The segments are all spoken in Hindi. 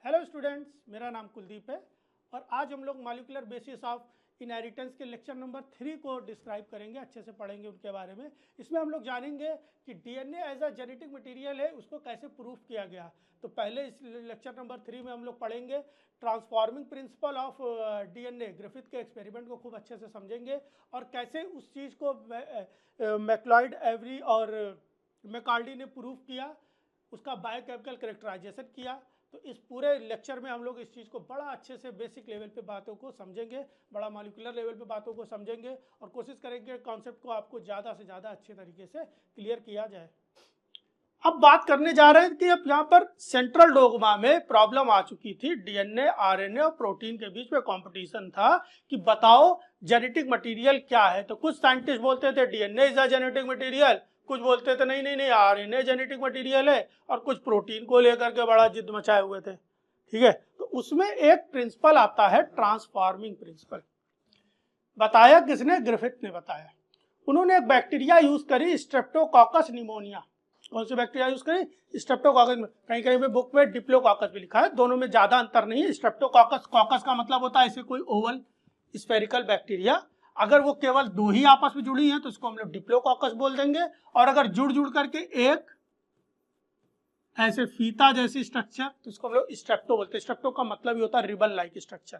हेलो स्टूडेंट्स, मेरा नाम कुलदीप है और आज हम लोग मॉलिक्यूलर बेसिस ऑफ इनहेरिटेंस के लेक्चर नंबर 3 को डिस्क्राइब करेंगे, अच्छे से पढ़ेंगे उनके बारे में। इसमें हम लोग जानेंगे कि DNA as a genetic material है, उसको कैसे प्रूफ किया गया। तो पहले इस लेक्चर नंबर 3 में हम लोग पढ़ेंगे transforming principle of DNA, Griffith के एक्सपेरिमेंट को खूब अच्छे से समझेंगे और कैसे उस चीज़ को मैक्लॉयड, एवरी और मैकॉर्डी ने प्रूफ किया, उसका बायोकेमिकल कैरेक्टराइजेशन किया। तो इस पूरे लेक्चर में हम लोग इस चीज़ को बड़ा अच्छे से बेसिक लेवल पे बातों को समझेंगे, बड़ा मॉलिक्यूलर लेवल पे बातों को समझेंगे और कोशिश करेंगे कॉन्सेप्ट को आपको ज़्यादा से ज़्यादा अच्छे तरीके से क्लियर किया जाए। अब बात करने जा रहे हैं कि अब यहाँ पर सेंट्रल डोग्मा में प्रॉब्लम आ चुकी थी। डीएनए, आरएनए और प्रोटीन के बीच में कंपटीशन था कि बताओ जेनेटिक मटेरियल क्या है। तो कुछ साइंटिस्ट बोलते थे DNA is a genetic material, कुछ बोलते थे नहीं नहीं नहीं आरएनए जेनेटिक मटेरियल है, और कुछ प्रोटीन को लेकर के बड़ा जिद मचाए हुए थे। ठीक है, तो उसमें एक प्रिंसिपल आता है ट्रांसफॉर्मिंग प्रिंसिपल। बताया किसने? ग्रिफिथ ने बताया। उन्होंने एक बैक्टीरिया यूज करी, स्ट्रेप्टोकॉकस निमोनिया। कौन सी बैक्टीरिया यूज करी? स्ट्रेप्टोकॉकस। कहीं कहीं पे बुक में डिप्लोकॉकस भी लिखा है, दोनों में ज्यादा अंतर नहीं है। स्ट्रेप्टोकॉकस, कॉकस का मतलब होता है ऐसे कोई ओवल स्फेरिकल बैक्टीरिया। अगर वो केवल दो ही आपस में जुड़ी हैं तो इसको हम लोग डिप्लोकॉकस बोल देंगे, और अगर जुड़ जुड़ करके एक ऐसे फीता जैसी स्ट्रक्चर तो इसको हम लोग स्ट्रेप्टो बोलते हैं। स्ट्रेप्टो का मतलब ही होता है रिबन लाइक स्ट्रक्चर,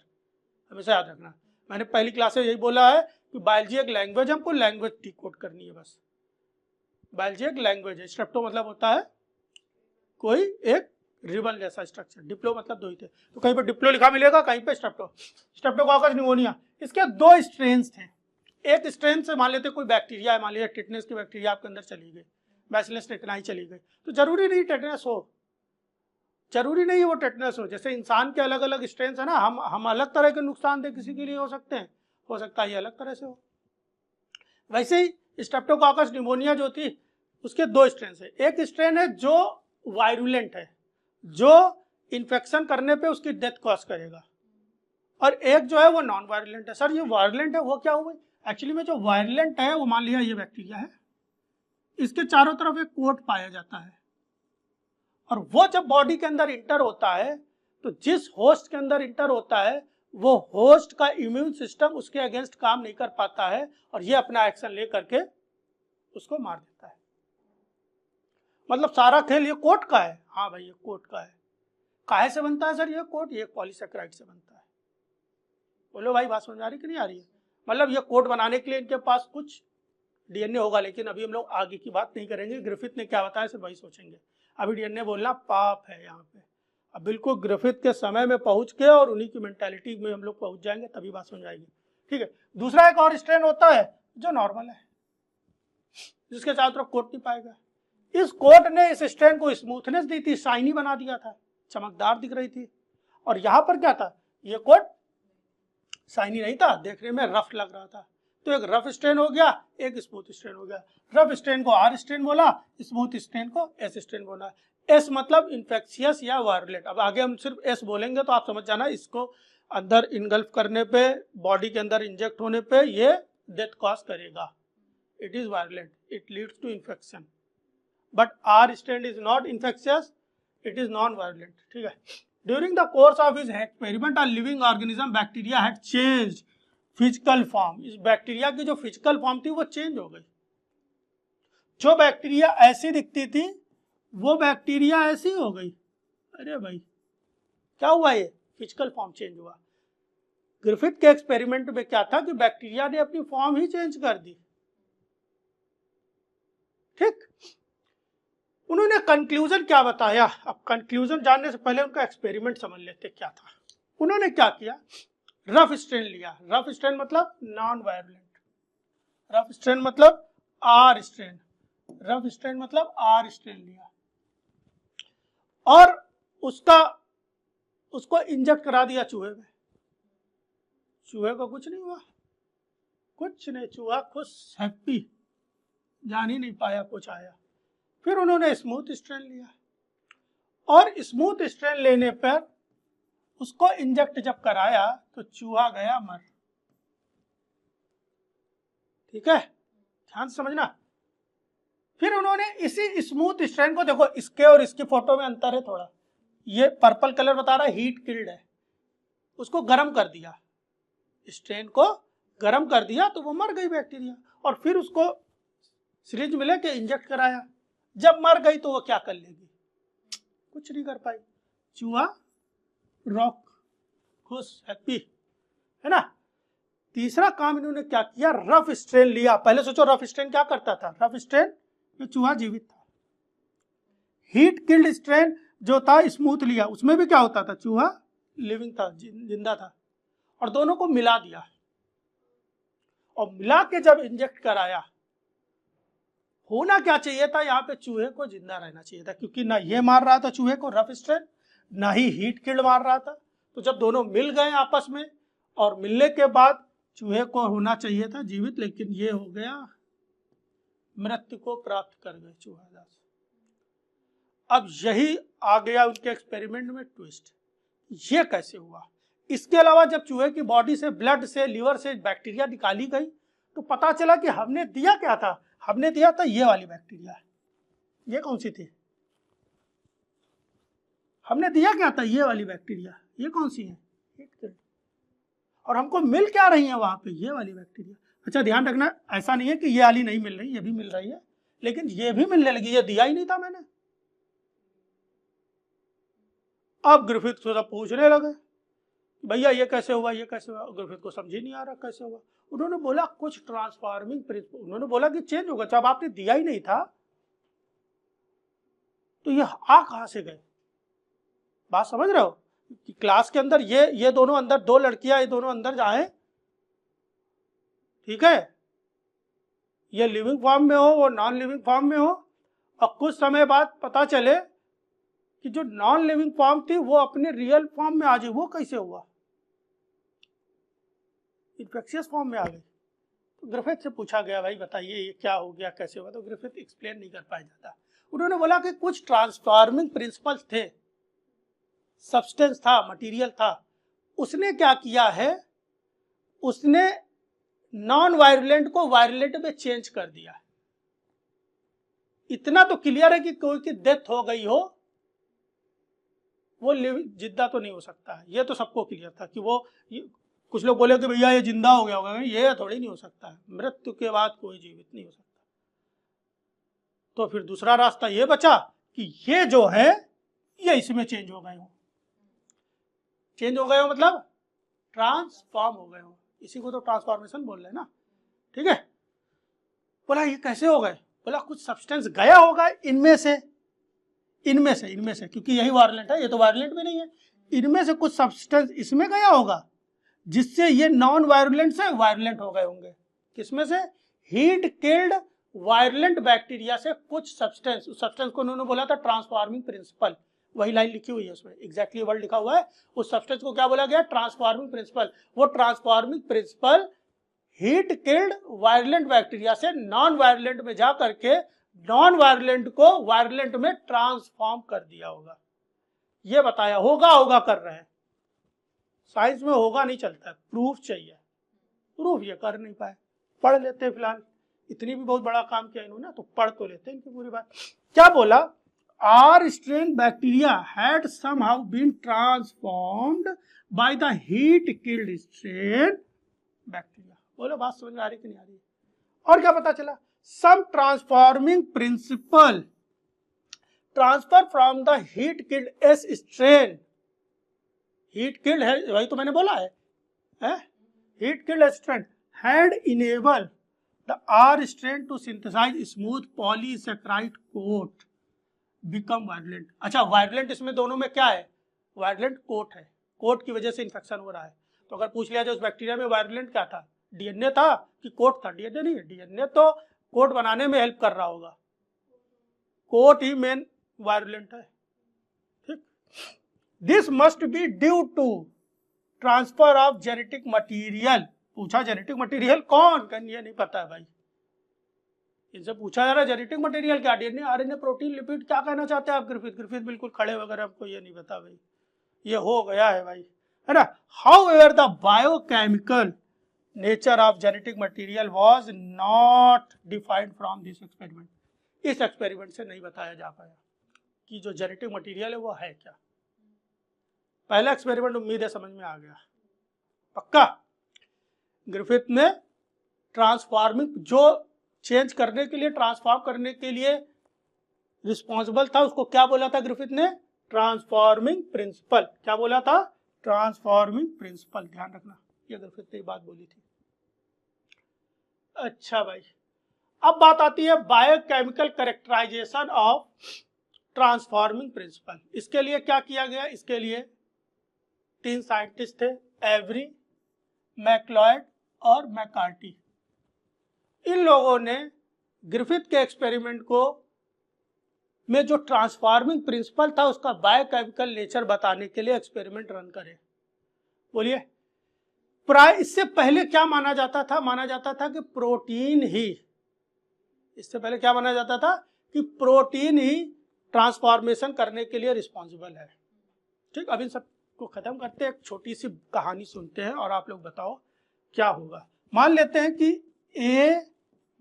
हमेशा याद रखना। मैंने पहली क्लास में यही बोला है कि बायोलॉजी एक लैंग्वेज, हमको लैंग्वेज डिकोड करनी है बस। बायोलॉजी एक लैंग्वेज है। स्ट्रेप्टो मतलब होता है कोई एक रिबन जैसा स्ट्रक्चर, डिप्लो मतलब दो ही थे, तो कहीं पर डिप्लो लिखा मिलेगा, कहीं पे स्ट्रेप्टो। स्ट्रेप्टोकॉकस निमोनिया, इसके दो स्ट्रेन्स थे। एक स्ट्रेन से मान लेते कोई बैक्टीरिया है, मान लीजिए टिटनेस की बैक्टीरिया आपके अंदर चली गई, बैसिलस टेटनाई चली गई, तो जरूरी नहीं टेटनस हो, जरूरी नहीं है वो टेटनस हो। जैसे इंसान के अलग अलग स्ट्रेन है ना, हम अलग तरह के नुकसानदेह किसी के लिए हो सकते हैं, हो सकता है ये अलग तरह से हो। वैसे ही स्ट्रेप्टोकॉकस निमोनिया जो थी उसके दो स्ट्रेन है। एक स्ट्रेन है जो वायरुलेंट है, जो इन्फेक्शन करने पे उसकी डेथ कॉज करेगा, और एक जो है वो नॉन वायरुलेंट है। सर ये वायरुलेंट है, वो क्या हुआ? एक्चुअली में जो वायरुलेंट है वो, मान लिया ये बैक्टीरिया है, इसके चारों तरफ एक कोट पाया जाता है, और वो जब बॉडी के अंदर इंटर होता है तो जिस होस्ट के अंदर इंटर होता है वो होस्ट का इम्यून सिस्टम उसके अगेंस्ट काम नहीं कर पाता है, और ये अपना एक्शन ले करके उसको मार देता है। मतलब सारा खेल ये कोट का है। हाँ भाई, ये कोट का है। काहे से बनता है सर ये कोट? ये पॉलीसेकेराइड से बनता है। बोलो भाई, बात समझ आ रही कि नहीं आ रही है? मतलब ये कोट बनाने के लिए इनके पास कुछ डीएनए होगा, लेकिन अभी हम लोग आगे की बात नहीं करेंगे। ग्रिफिथ ने क्या बताया सिर्फ वही सोचेंगे। अभी डीएनए बोलना पाप है यहाँ पे। अब बिल्कुल ग्रिफिथ के समय में पहुंच के और उन्हीं की मेंटालिटी में हम लोग पहुंच जाएंगे, तभी बात समझ आएगी। ठीक है, दूसरा एक और स्ट्रेन होता है जो नॉर्मल है, जिसके चारों तरफ कोट नहीं पाएगा। इस कोट ने इस स्ट्रेन को स्मूथनेस दी थी, शाइनी बना दिया था, चमकदार दिख रही थी। और यहाँ पर क्या था? ये कोट शाइनी नहीं था, देखने में रफ लग रहा था। तो एक रफ स्ट्रेन हो गया, एक स्मूथ स्ट्रेन हो गया। रफ स्ट्रेन को आर स्ट्रेन बोला, स्मूथ स्ट्रेन को एस स्ट्रेन बोला। एस मतलब इन्फेक्शियस या वायरुलेंट। अब आगे हम सिर्फ एस बोलेंगे तो आप समझ जाना, इसको अंदर इनगल्फ करने पे, बॉडी के अंदर इंजेक्ट होने पे ये डेथ कॉज करेगा। It is virulent, it leads to infection. But R strain is not infectious, it is non virulent. ठीक है। During the course of his experiment, a living organism bacteria had changed physical form. इस बैक्टीरिया की जो फिजिकल फॉर्म थी वो चेंज हो गई। जो बैक्टीरिया ऐसी दिखती थी वो बैक्टीरिया ऐसी हो गई। अरे भाई क्या हुआ? ये फिजिकल फॉर्म चेंज हुआ। ग्रिफिथ के एक्सपेरिमेंट में क्या था कि बैक्टीरिया ने अपनी फॉर्म ही चेंज कर दी। ठीक, उन्होंने कंक्लूजन क्या बताया? अब कंक्लूजन जानने से पहले उनका एक्सपेरिमेंट समझ लेते क्या था। उन्होंने क्या किया? रफ स्ट्रेन लिया। रफ स्ट्रेन मतलब नॉन वायरुलेंट, रफ स्ट्रेन मतलब आर स्ट्रेन, रफ स्ट्रेन मतलब आर स्ट्रेन लिया, और उसको इंजेक्ट करा दिया चूहे में। चूहे को कुछ नहीं हुआ, कुछ नहीं, चूहा खुश हैप्पी, जान ही नहीं पाया कुछ आया। फिर उन्होंने स्मूथ स्ट्रेन लिया, और स्मूथ स्ट्रेन लेने पर उसको इंजेक्ट जब कराया तो चूहा गया मर। ठीक है, ध्यान से समझना। फिर उन्होंने इसी स्मूथ स्ट्रेन को, देखो इसके और इसकी फोटो में अंतर है थोड़ा, ये पर्पल कलर बता रहा है हीट किल्ड है, उसको गर्म कर दिया, स्ट्रेन को गर्म कर दिया तो वो मर गई बैक्टीरिया, और फिर उसको सिरिंज में लेके इंजेक्ट कराया, जब मर गई तो वो क्या कर लेगी, कुछ नहीं कर पाई। चूहा रॉक, खुश, हैप्पी, है ना। तीसरा काम इन्होंने क्या किया, रफ स्ट्रेन लिया। पहले सोचो रफ स्ट्रेन क्या करता था, रफ स्ट्रेन में चूहा जीवित था। हीट किल्ड स्ट्रेन जो था स्मूथ लिया, उसमें भी क्या होता था, चूहा लिविंग था, जिंदा था, और दोनों को मिला दिया, और मिला के जब इंजेक्ट कराया, होना क्या चाहिए था, यहाँ पे चूहे को जिंदा रहना चाहिए था, क्योंकि ना ये मार रहा था चूहे को रफ स्ट्रेन, ना ही हीट किल्ड मार रहा था। तो जब दोनों मिल गए आपस में, और मिलने के बाद चूहे को होना चाहिए था जीवित, लेकिन ये हो गया, मृत्यु को प्राप्त कर गए चूहा। अब यही आ गया उनके एक्सपेरिमेंट में ट्विस्ट, ये कैसे हुआ। इसके अलावा जब चूहे की बॉडी से, ब्लड से, लीवर से बैक्टीरिया निकाली गई, तो पता चला कि हमने दिया क्या था, हमने दिया था ये वाली बैक्टीरिया। ये कौन सी थी, हमने दिया क्या था, ये वाली बैक्टीरिया। ये कौन सी है, और हमको मिल क्या रही है वहां पे, ये वाली बैक्टीरिया। अच्छा ध्यान रखना, ऐसा नहीं है कि ये वाली नहीं मिल रही, ये भी मिल रही है, लेकिन ये भी मिलने लगी, ये दिया ही नहीं था मैंने। अब ग्रिफिथ थोड़ा पूछने लगे, भैया ये कैसे हुआ, ये कैसे हुआ। ग्रिफिथ को समझ ही नहीं आ रहा कैसे हुआ। उन्होंने बोला कुछ ट्रांसफॉर्मिंग प्रिंसिपल, उन्होंने बोला कि चेंज होगा, जब आपने दिया ही नहीं था तो ये आ कहां से गए। बात समझ रहे हो कि क्लास के अंदर ये दोनों अंदर, दो लड़कियां, ये दोनों अंदर जाए, ठीक है, ये लिविंग फॉर्म में हो, वो नॉन लिविंग फॉर्म में हो, और कुछ समय बाद पता चले कि जो नॉन लिविंग फॉर्म थी वो अपने रियल फॉर्म में आ जाए, वो कैसे हुआ, इन्फेक्शियस फॉर्म में आ गई। तो ग्रिफिथ से पूछा गया, भाई बताइए ये क्या हो गया, कैसे हुआ। तो ग्रिफिथ एक्सप्लेन नहीं कर पाया जाता। उन्होंने बोला कि कुछ ट्रांसफॉर्मिंग प्रिंसिपल्स थे, सब्सटेंस था, मटेरियल था, उसने क्या किया है, उसने नॉन वायरुलेंट को वायरुलेंट में चेंज कर दिया। इतना तो क्लियर है कि कोई की डेथ हो गई हो, वो जिंदा तो नहीं हो सकता है, ये तो सबको क्लियर था कि वो, कुछ लोग बोले कि भैया ये जिंदा हो गया होगा, ये थोड़ी नहीं हो सकता है, मृत्यु के बाद कोई जीवित नहीं हो सकता। तो फिर दूसरा रास्ता ये बचा कि ये जो है ये इसमें चेंज हो गए हो, चेंज हो गए हो मतलब ट्रांसफॉर्म हो गए हो, इसी को तो ट्रांसफॉर्मेशन बोल रहे हैं ना, ठीक है। बोला ये कैसे हो गए, बोला कुछ सब्सटेंस गया होगा इनमें से, क्योंकि यही वायरुलेंट है, ये तो वायरुलेंट भी नहीं है, इनमें से कुछ सब्सटेंस इसमें गया होगा, जिससे ये नॉन वायरुलेंट से वायरुलेंट हो गए होंगे। किसमें से, हीट किल्ड वायरुलेंट बैक्टीरिया से कुछ सब्सटेंस, उस सब्सटेंस को उन्होंने बोला था ट्रांसफॉर्मिंग प्रिंसिपल, वही लाइन लिखी हुई है उसमें, एग्जैक्टली वर्ड लिखा हुआ है। उस सब्सटेंस को क्या बोला गया, ट्रांसफॉर्मिंग प्रिंसिपल। वो transforming principle heat killed virulent bacteria से नॉन वायरुलेंट में जा करके नॉन वायरुलेंट को वायरुलेंट में ट्रांसफॉर्म कर दिया होगा। ये बताया, होगा कर रहे हैं, साइंस में होगा नहीं चलता है, प्रूफ चाहिए, प्रूफ ये कर नहीं पाए। पढ़ लेते हैं फिलहाल, इतनी भी बहुत बड़ा काम किया इन्होंने, तो पढ़ तो लेते हैं इनकी पूरी बात। क्या बोला, R strain bacteria had somehow been transformed by the heat killed strain bacteria. बोलो बात समझ में आ रही कि नहीं आ रही है। और क्या पता चला, some transforming principle transfer from the heat killed S strain, heat killed है, वही तो मैंने बोला है, heat killed strain had enable the R strain to synthesize smooth polysaccharide coat become virulent. अच्छा वायरुलेंट इसमें दोनों में क्या है, वायरुलेंट कोट है, कोट की वजह से इन्फेक्शन हो रहा है। तो अगर पूछ लिया जाए उस बैक्टीरिया में वायरुलेंट क्या था, डीएनए था कि कोट था, डीएनए नहीं है, डीएनए तो कोट बनाने में हेल्प कर रहा होगा, कोट ही मेन वायरुलेंट है, ठीक। This must be due to transfer of genetic material. पूछा जेनेटिक मटीरियल कौन, ये नहीं पता है भाई, इनसे पूछा जा रहा है जेनेटिक मटेरियल क्या, डीएनए, आरएनए, प्रोटीन, लिपिड, क्या कहना चाहते हैं आप ग्रिफिथ बिल्कुल खड़े वगैरह, हमको ये नहीं पता भाई, ये हो गया है भाई, है ना। How ever the biochemical nature of genetic material was not defined from this experiment. इस एक्सपेरिमेंट से नहीं बताया जा पाया कि जो जेनेटिक मटेरियल है वो है क्या, पहला एक्सपेरिमेंट उम्मीद है समझ में आ गया, पक्का। ग्रिफिथ ने ट्रांसफॉर्मिंग, जो चेंज करने के लिए, ट्रांसफॉर्म करने के लिए रिस्पॉन्सिबल था, उसको क्या बोला था ग्रिफिथ ने? Transforming principle. क्या बोला था? Transforming principle. ध्यान रखना, ये ग्रिफिथ ने बात बोली थी। अच्छा भाई, अब बात आती है biochemical characterization of transforming principle. इसके लिए क्या किया गया? इसके लिए 3 साइंटिस्ट थे, एवरी, मैक्लॉयड और मैकार्टी। इन लोगों ने ग्रिफिथ के एक्सपेरिमेंट को में जो ट्रांसफॉर्मिंग प्रिंसिपल था उसका बायोकेमिकल नेचर बताने के लिए एक्सपेरिमेंट रन करे। बोलिए, प्राय इससे पहले क्या माना जाता था? माना जाता था कि प्रोटीन ही, इससे पहले क्या माना जाता था? कि प्रोटीन ही ट्रांसफॉर्मेशन करने के लिए रिस्पॉन्सिबल है। ठीक, अब इन सब को खत्म करते हैं, एक छोटी सी कहानी सुनते हैं और आप लोग बताओ क्या होगा। मान लेते हैं कि ए,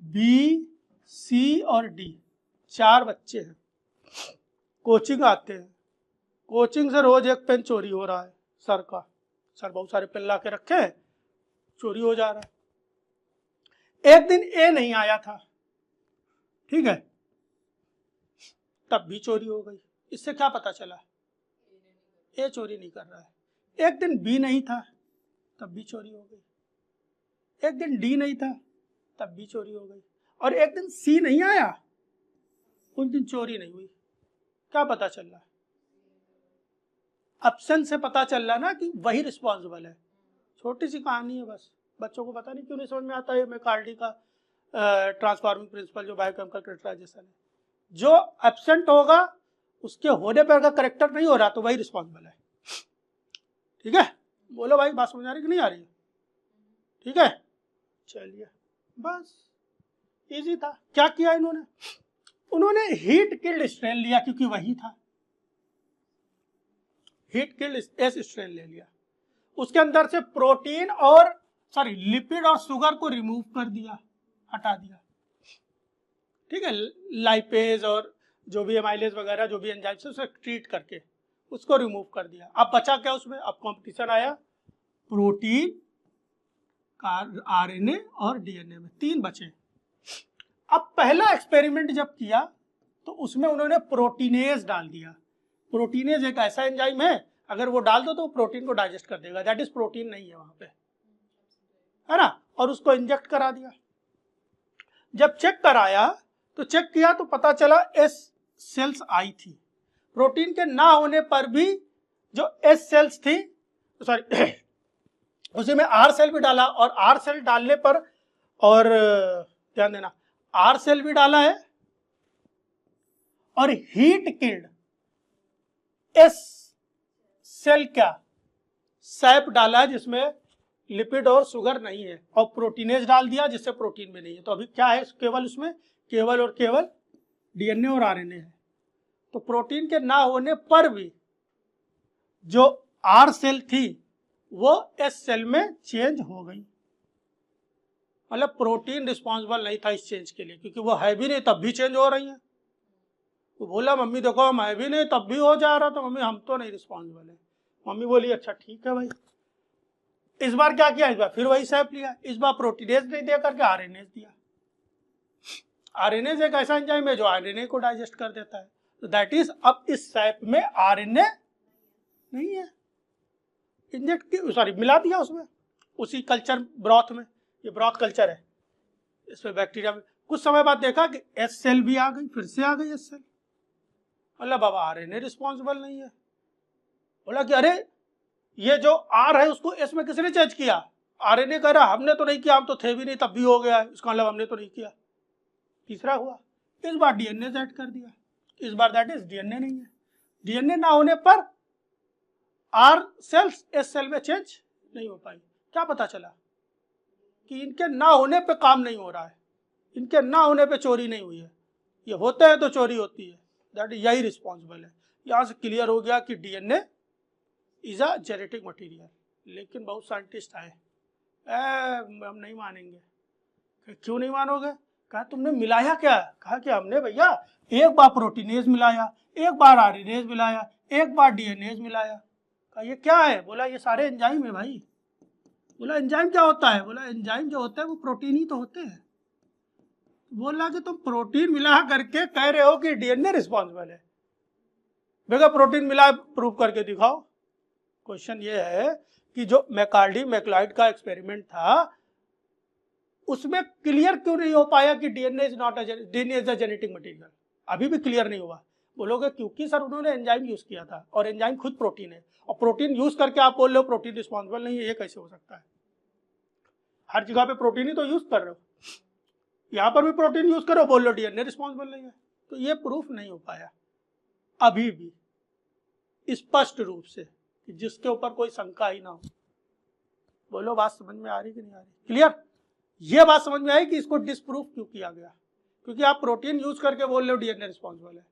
बी, सी और डी 4 बच्चे हैं, कोचिंग आते हैं। कोचिंग से रोज एक पेन चोरी हो रहा है सर का। सर बहुत सारे पेन ला के रखे हैं, चोरी हो जा रहा है। एक दिन ए नहीं आया था, ठीक है, तब भी चोरी हो गई। इससे क्या पता चला? ए चोरी नहीं कर रहा है। एक दिन बी नहीं था, तब भी चोरी हो गई। एक दिन डी नहीं था, तब भी चोरी हो गई। और एक दिन सी नहीं आया, उस दिन चोरी नहीं हुई। क्या पता चल रहा है? ऑप्शन से पता चल रहा ना कि वही रिस्पॉन्सिबल है। छोटी सी कहानी है बस, बच्चों को पता नहीं क्यों नहीं समझ में आता है मैकार्टी का ट्रांसफॉर्मिंग प्रिंसिपल जो बायोकेमिकल कैरेक्टराइजेशन है। जो एब्सेंट होगा उसके होने पर अगर करेक्टर नहीं हो रहा तो वही रिस्पॉन्सिबल है। ठीक है, बोलो भाई, बात समझ आ रही कि नहीं आ रही? ठीक है, चलिए, बस इजी था। क्या किया इन्होंने? उन्होंने हीट किल्ड स्ट्रेन लिया, क्योंकि वही था। हीट किल्ड एस स्ट्रेन ले लिया, उसके अंदर से प्रोटीन और लिपिड और शुगर को रिमूव कर दिया, हटा दिया। ठीक है, लाइपेज और जो भी एमाइलेज वगैरह जो भी एंजाइम से उसे ट्रीट करके उसको रिमूव कर दिया। अब बचा क्या उसमें? अब कंपटीशन आया प्रोटीन का, आरएनए और डीएनए में, 3 बचे। अब पहला एक्सपेरिमेंट जब किया तो उसमें उन्होंने प्रोटीनेज डाल दिया। प्रोटीनेज एक ऐसा एंजाइम है, अगर वो डाल दो तो प्रोटीन को डाइजेस्ट कर देगा। दैट इज प्रोटीन नहीं है वहां पे, है ना। और उसको इंजेक्ट करा दिया। जब चेक कराया तो चेक किया तो पता चला एस सेल्स आई थी। प्रोटीन के ना होने पर भी जो एस सेल्स थी, उसी में आर सेल भी डाला, और आर सेल डालने पर, और ध्यान देना, आर सेल भी डाला है और हीट किल्ड एस सेल क्या सैप डाला है जिसमें लिपिड और शुगर नहीं है, और प्रोटीनेज डाल दिया जिससे प्रोटीन में नहीं है। तो अभी क्या है केवल उसमें? केवल और केवल डीएनए और आरएनए है। तो प्रोटीन के ना होने पर भी जो आर सेल थी वो एस सेल में चेंज हो गई। मतलब प्रोटीन रिस्पॉन्सिबल नहीं था इस चेंज के लिए, क्योंकि वो है भी नहीं तब भी चेंज हो रही है। वो बोला मम्मी देखो हम है भी नहीं तब भी हो जा रहा, तो मम्मी हम तो नहीं रिस्पॉन्सिबल है। मम्मी बोली अच्छा ठीक है भाई। इस बार क्या किया? इस बार फिर वही सैप लिया। इस बार प्रोटीनेज नहीं दे करके आरएनएज दिया। आरएनएज एक ऐसा एंजाइम है जो आरएनए को डाइजेस्ट कर देता है। तो दैट इज, अब इस सैप में आरएनए नहीं है, इंजेक्ट मिला दिया उसमें, उसी कल्चर ब्रॉथ में। ये ब्रॉथ कल्चर है, इसमें बैक्टीरिया में। कुछ समय बाद देखा कि एस सेल भी आ गई, फिर से आ गई एस सेल। मतलब बाबा आरएनए रिस्पॉन्सिबल नहीं है। बोला कि अरे ये जो आर है उसको एस में किसने चेंज किया? आरएनए कह रहा हमने तो नहीं किया, हम तो थे भी नहीं तब भी हो गया है, इसका मतलब हमने तो नहीं किया। तीसरा हुआ, इस बार डीएनए ऐड कर दिया। इस बार दैट इज डीएनए नहीं है। डीएनए ना होने पर आर सेल्स एस सेल में चेंज नहीं हो पाई। क्या पता चला? कि इनके ना होने पे काम नहीं हो रहा है, इनके ना होने पे चोरी नहीं हुई है। ये होते हैं तो चोरी होती है। दैट यही रिस्पॉन्सिबल है। यहाँ से क्लियर हो गया कि DNA is a genetic material. लेकिन बहुत साइंटिस्ट आए, हम नहीं मानेंगे। क्यों नहीं मानोगे? कहा तुमने मिलाया क्या? कहा कि हमने भैया एक बार प्रोटीनेज मिलाया, एक बार आरएनएज मिलाया, एक बार डीएनएज मिलाया। ये क्या है? बोला ये सारे एंजाइम है भाई। बोला एंजाइम क्या होता है? बोला एंजाइम जो होता है वो प्रोटीन ही तो होते हैं। बोला कि तुम प्रोटीन मिला करके कह रहे हो कि डीएनए रिस्पॉन्सिबल है। बेगा प्रोटीन मिला प्रूव करके दिखाओ। क्वेश्चन ये है कि जो मैकार्डी मैक्लाइड का एक्सपेरिमेंट था उसमें क्लियर क्यों नहीं हो पाया कि DNA is not DNA is a genetic material? अभी भी क्लियर नहीं हुआ। बोलोगे क्योंकि सर उन्होंने एंजाइम यूज किया था और एंजाइम खुद प्रोटीन है, और प्रोटीन यूज करके आप बोल रहे हो प्रोटीन रिस्पॉन्सिबल नहीं है, ये कैसे हो सकता है? हर जगह पे प्रोटीन ही तो यूज कर रहे हो, यहाँ पर भी प्रोटीन यूज करो, बोल लो डीएनए रिस्पॉन्सिबल नहीं है। तो ये प्रूफ नहीं हो पाया अभी भी स्पष्ट रूप से कि जिसके ऊपर कोई शंका ही ना हो। बोलो बात समझ में आ रही कि नहीं आ रही? क्लियर? ये बात समझ में आई कि इसको डिस्प्रूव क्यों किया गया? क्योंकि आप प्रोटीन यूज करके बोल रहे हो डीएनए रिस्पॉन्सिबल है।